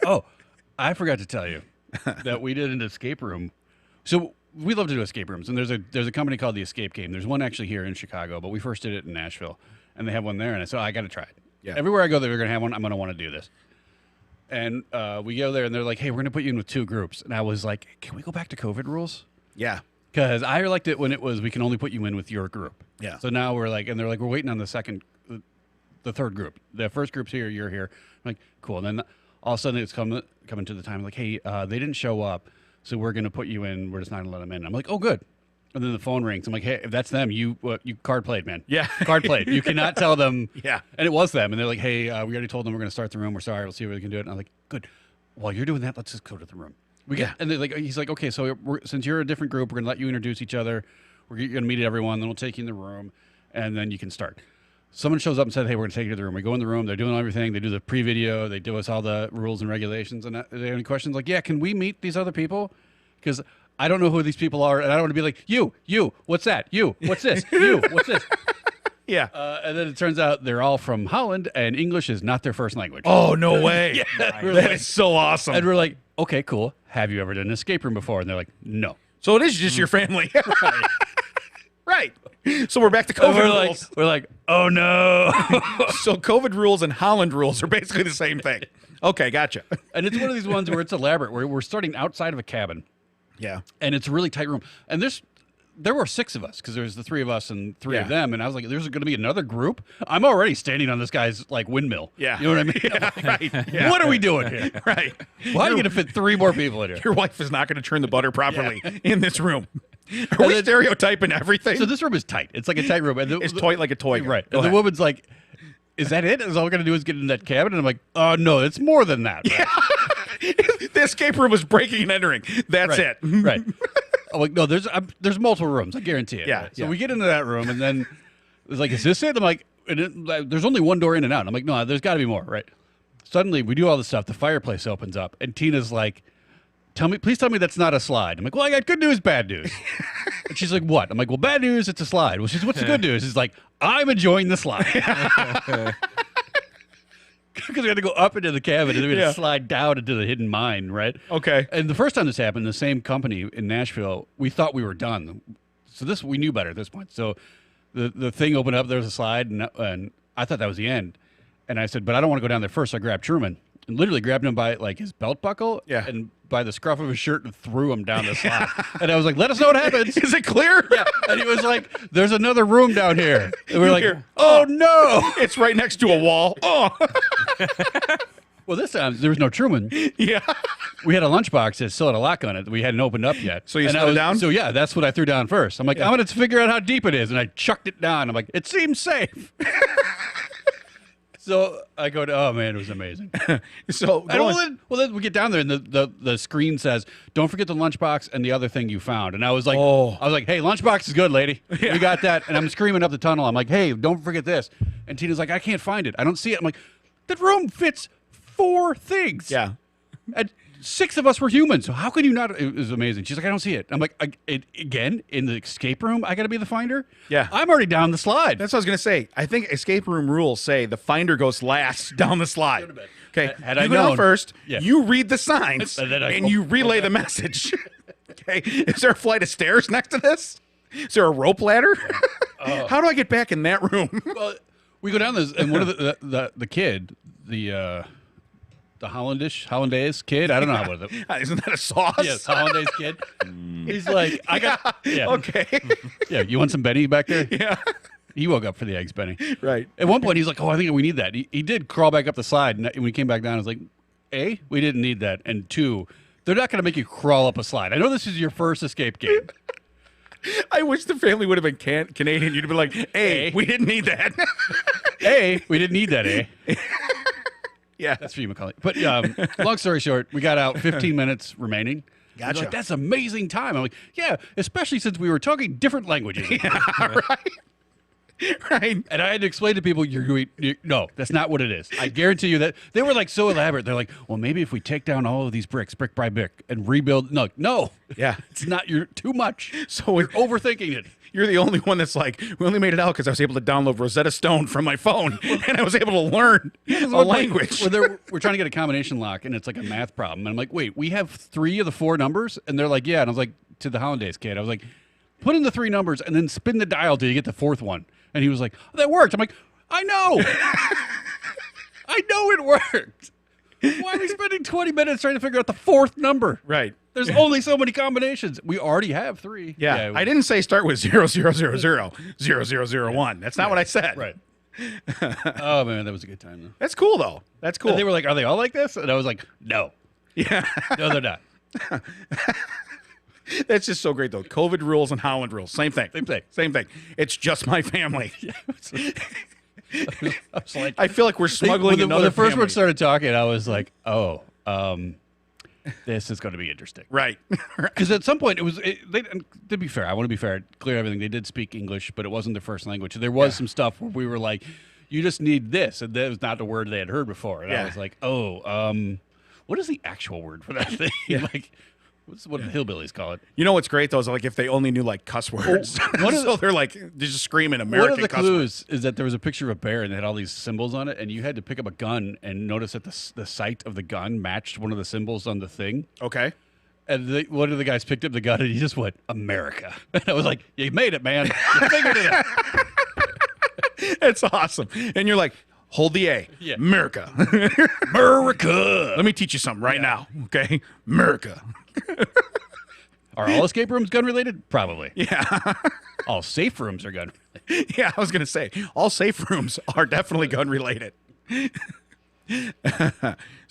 Oh, I forgot to tell you that we did an escape room. So we love to do escape rooms, and there's a company called the Escape Game. There's one actually here in Chicago, but we first did it in Nashville, and they have one there. And I said, I got to try it. Yeah. Everywhere I go, they're going to have one. I'm going to want to do this. And we go there, and they're like, hey, we're going to put you in with 2 groups. And I was like, can we go back to COVID rules? Yeah. Because I liked it when it was we can only put you in with your group. Yeah. So now we're like, and they're like, we're waiting on the third group. The first group's here, you're here. I'm like, cool. And then all of a sudden it's coming to the time like, hey, they didn't show up, so we're going to put you in. We're just not going to let them in. I'm like, oh, good. And then the phone rings. I'm like, hey, if that's them, you card played, man. Yeah. Card played. You cannot tell them. Yeah. And it was them. And they're like, hey, we already told them we're going to start the room. We're sorry. We'll see if we can do it. And I'm like, good. While you're doing that, let's just go to the room. And they're like, he's like, okay, so since you're a different group, we're going to let you introduce each other. We're going to meet everyone. Then we'll take you in the room, and then you can start. Someone shows up and said, hey, we're going to take you to the room. We go in the room. They're doing everything. They do the pre-video. They do us all the rules and regulations. And are there any questions? Like, yeah, can we meet these other people? Because I don't know who these people are, and I don't want to be like, you, what's that? You, what's this? You, what's this? Yeah. And then it turns out they're all from Holland, and English is not their first language. Oh, no way. Yeah. That is so awesome. And we're like, okay, cool. Have you ever done an escape room before? And they're like, no. So it is just your family. Right. So we're back to COVID rules. We're like, oh, no. So COVID rules and Holland rules are basically the same thing. Okay, gotcha. And it's one of these ones where it's elaborate, where we're starting outside of a cabin. Yeah. And it's a really tight room. And there were 6 of us, because there's the 3 of us and 3 of them. And I was like, there's going to be another group? I'm already standing on this guy's, like, windmill. Yeah. You know what I mean? Yeah, right. Yeah. What are we doing here? Right. Why are you going to fit 3 more people in here? Your wife is not going to turn the butter properly in this room. Are we stereotyping everything? So this room is tight. It's like a tight room. And it's toy like a toy. Right. Go And ahead. the woman's like, is that it? Is all we're going to do is get in that cabin? And I'm like, oh, no, it's more than that. Right? Yeah. The escape room was breaking and entering. That's Right. it. Right. I'm like, no, there's multiple rooms. I guarantee it. Yeah, Right? So yeah. we get into that room, and then it's like, is this it? I'm like, there's only one door in and out. I'm like, no, there's got to be more, right? Suddenly, we do all this stuff. The fireplace opens up, and Tina's like, please tell me that's not a slide. I'm like, well, I got good news, bad news. And she's like, what? I'm like, well, bad news, it's a slide. Well, she's, what's the good news? She's like, I'm enjoying the slide. Because we had to go up into the cabin, and then we had to slide down into the hidden mine, right? Okay. And the first time this happened, the same company in Nashville, we thought we were done. So we knew better at this point. So the thing opened up, there was a slide, and I thought that was the end. And I said, but I don't want to go down there first. So I grabbed Truman and literally grabbed him by like his belt buckle and by the scruff of his shirt and threw him down the slide. And I was like, let us know what happens. Is it clear? Yeah. And he was like, there's another room down here. And we were like, oh, no. It's right next to a wall. Oh. Well, this time there was no Truman. Yeah. We had a lunchbox that still had a lock on it that we hadn't opened up yet. So you slid it down? So yeah, that's what I threw down first. I'm like, I'm going to figure out how deep it is. And I chucked it down. I'm like, it seems safe. So I go to, oh man, it was amazing. So then we get down there and the screen says, don't forget the lunchbox and the other thing you found. And I was like, hey, lunchbox is good, lady. We got that. And I'm screaming up the tunnel. I'm like, hey, don't forget this. And Tina's like, I can't find it. I don't see it. I'm like, that room fits 4 things. Yeah. And 6 of us were humans. So how can you not? It was amazing. She's like, I don't see it. I'm like, again, in the escape room, I got to be the finder? Yeah. I'm already down the slide. That's what I was going to say. I think escape room rules say the finder goes last down the slide. Okay. Had you I go down known. first, Yeah. you read the signs, And then I and go, you relay the message. Okay. Is there a flight of stairs next to this? Is there a rope ladder? How do I get back in that room? Well, we go down this, and one of the kid, the Hollandaise kid. I don't know how it is. Isn't that a sauce? Yes, Hollandaise kid. He's like, Okay. Yeah, you want some Benny back there? Yeah. He woke up for the eggs, Benny. Right. At one point, he's like, oh, I think we need that. He did crawl back up the slide, and when he came back down, I was like, A, we didn't need that, and 2, they're not going to make you crawl up a slide. I know this is your first escape game. I wish the family would have been Canadian. You'd have been like, hey, we didn't need that. A, we didn't need that, A. Yeah. That's for you, Macaulay. But long story short, we got out 15 minutes remaining. Gotcha. Like, that's amazing time. I'm like, yeah, especially since we were talking different languages. Yeah, right. Right. And I had to explain to people, no, that's not what it is. I guarantee you that they were like so elaborate. They're like, well, maybe if we take down all of these bricks, brick by brick, and rebuild. No. Yeah. It's not, you're too much. So you're overthinking it. You're the only one that's like, we only made it out because I was able to download Rosetta Stone from my phone, and I was able to learn a language. We're trying to get a combination lock, and it's like a math problem. And I'm like, wait, we have 3 of the 4 numbers? And they're like, yeah. And I was like, to the Hollandaise kid, I was like, put in the 3 numbers and then spin the dial till you get the 4th one. And he was like, oh, that worked. I'm like, I know. I know it worked. Why are we spending 20 minutes trying to figure out the 4th number? Right. There's only so many combinations. We already have 3. Yeah. I didn't say start with 00000001. That's not what I said. Right. Oh, man, that was a good time, though. That's cool, though. That's cool. And they were like, are they all like this? And I was like, no. Yeah. No, they're not. That's just so great, though. COVID rules and Holland rules. Same thing. Same thing. Same thing. It's just my family. I was like, I feel like we're smuggling another when the first family. one started talking, I was like, oh, this is going to be interesting. Right. Because at some point, to be fair, I want to be fair, clear everything. They did speak English, but it wasn't their first language. There was some stuff where we were like, you just need this. And that was not the word they had heard before. And I was like, oh, what is the actual word for that thing? Like, what do the hillbillies call it? You know what's great, though, is like if they only knew like cuss words. So they're like, they're just screaming American One of the cuss clues is that there was a picture of a bear and it had all these symbols on it, and you had to pick up a gun and notice that the sight of the gun matched one of the symbols on the thing. Okay. And one of the guys picked up the gun and he just went, America. And I was like, you made it, man. You figured it out. It's awesome. And you're like, hold the A. Yeah. America. America. Let me teach you something right now. Okay. America. Are all escape rooms gun related? Probably. Yeah. All safe rooms are gun related. Yeah, I was going to say, all safe rooms are definitely gun related.